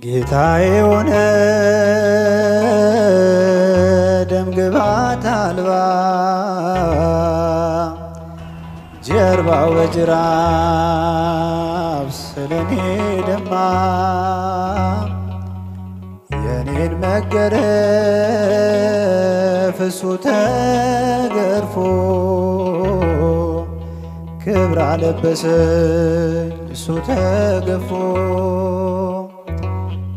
ጌታዬ ሆነ ደምግባት አልባ ጀርባው በጅራፍ ስለኔ ደማ የኔን መገረፍ እሱ ተገርፎ ክብር አለበሰኝ እሱ ተገፎ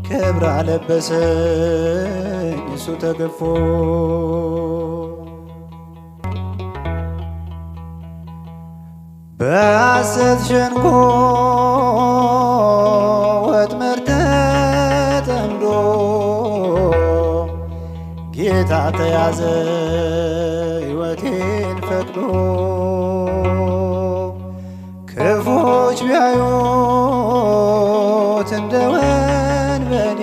ክብር አለበሰኝ እሱ ተገፎ በሐሰት ሸንጎ ወጥመድ ተጠምዶ ጌታ ተያዘ ሕይወቴን ፈቅዶ ክፉዎች ቢያዩት እንደ ወንበዴ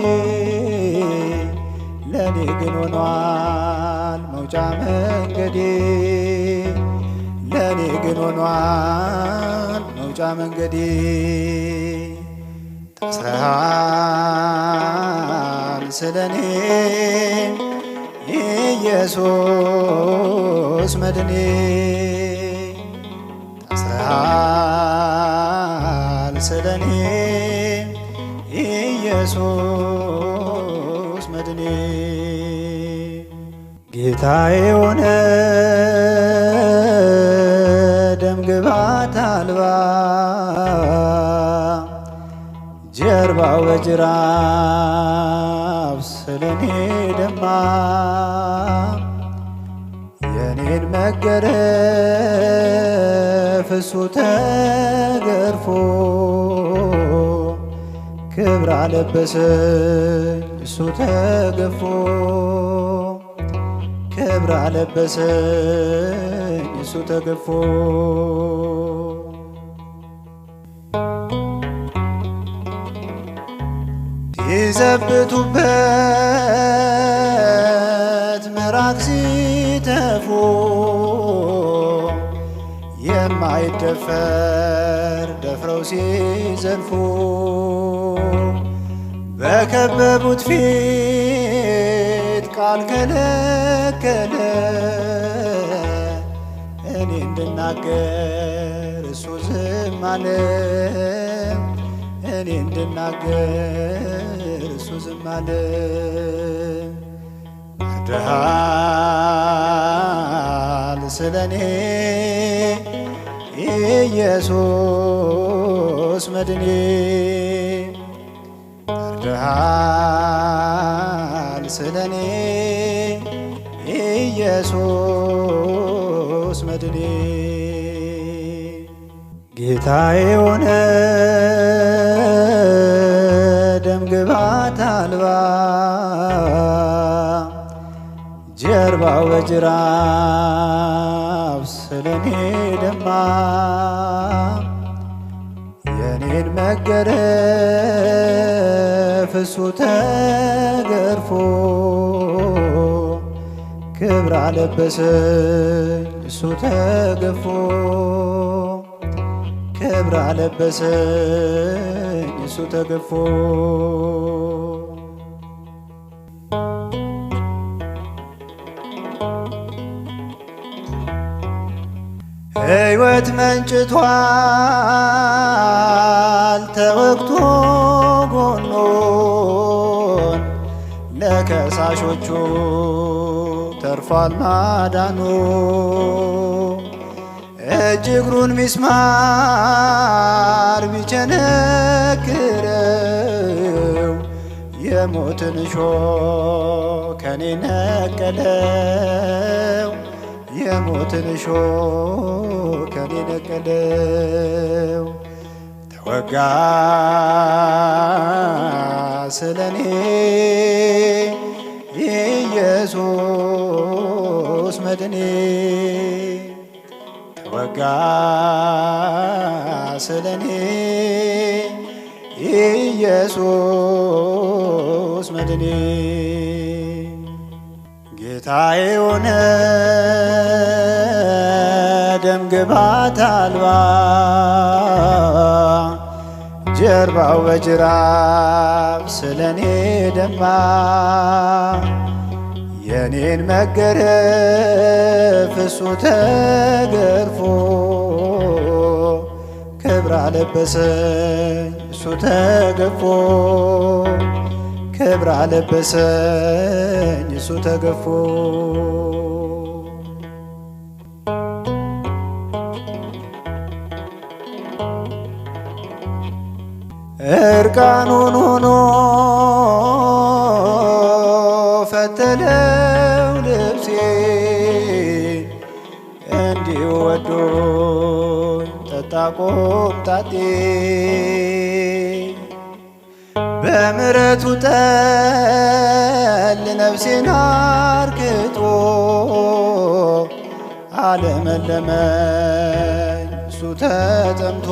ለኔ ግን ሆኗል መውጫ መንገዴ ለኔ ግን ሆኗል መውጫ መንገዴ ታስረሃል ስለኔ ኢየሱስ መድኔ ታስረሃል ስለኔ ኢየሱስ መድኔ ጌታዬ ሆነ ደምግባት አልባ ጀርባው በጅራፍ ስለኔ ደማ የኔን መገረፍ እሱ ተገርፎ ክብር አለበሰኝ እሱ ተገፎ ክብር አለበሰኝ እሱ ተገፎ ሲዘብቱበት ምራቅ ሲተፉ የማይደፈር ደፍረው ሲዘልፉ በከበቡት ፊት ቃል ከለከለ እኔ እንድናገር እሱ ዝም አለ እኔ እንድናገር እሱ ዝም አለ ወርደሃል ስለኔ ኢየሱስ መድኔ ወርደሃል ስለኔ ኢየሱስ መድኔ ጌታዬ ሆነ ደምግባት አልባ ጀርባው በጅራፍ ስለኔ ደማ የኔን መገረፍ እሱ ተገርፎ ክብር አለበሰኝ እሱ ተገፎ ክብር አለበሰኝ እሱ ተገፎ ሕይወት መንጭቷል ተወግቶ ጎኑን ለከሳሾቹ ተርፏል ማዳኑ እጅ እግሩን ሚስማር ቢቸነክረው የሞትን እሾህ ከኔ ነቀለው የሞትን እሾህ ከኔ ነቀለው ተወጋ ስለኔ ኢየሱስ መድኔ ተወጋ ስለኔ ኢየሱስ መድኔ ጌታዬ ሆነ ደም ግባት አልባ ጀርባው በጅራፍ ስለኔ ደማ የኔን መገረፍ እሱ ተገርፎ ክብር አለበሰኝ እሱ ተገፎ ክብር አለበሰኝ እሱ ተገፎ እርቃኑን ሆኖ ፈተለው ልብሴ እንዲሁ ወዶኝ ጠጣ ቆምጣጤ በምሕረቱ ጠል ነፍሴን አርክቶ አለመለመኝ እሱ ተጠምቶ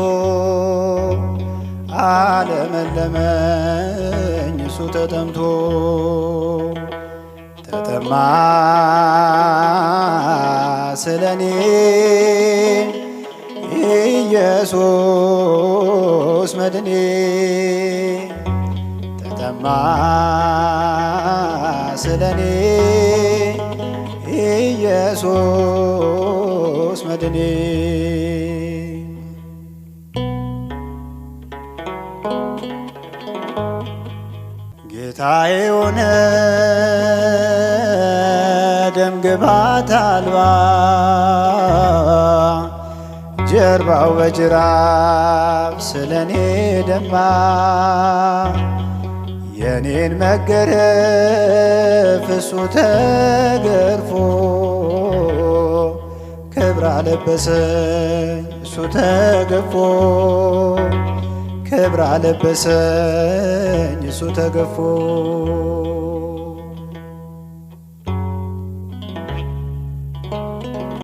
አለመለመኝ እሱ ተጠምቶ ተጠማ ስለኔ ኢየሱስ መድኔ ተጠማ ስለኔ ኢየሱስ መድኔ ጌታዬ ሆነ ደም ግባት አልባ ጀርባው በጅራፍ ስለኔ ደማ የኔን መገረፍ እሱ ተገርፎ ክብር አለበሰኝ እሱ ተገፎ ክብር አለበሰኝ እሱ ተገፎ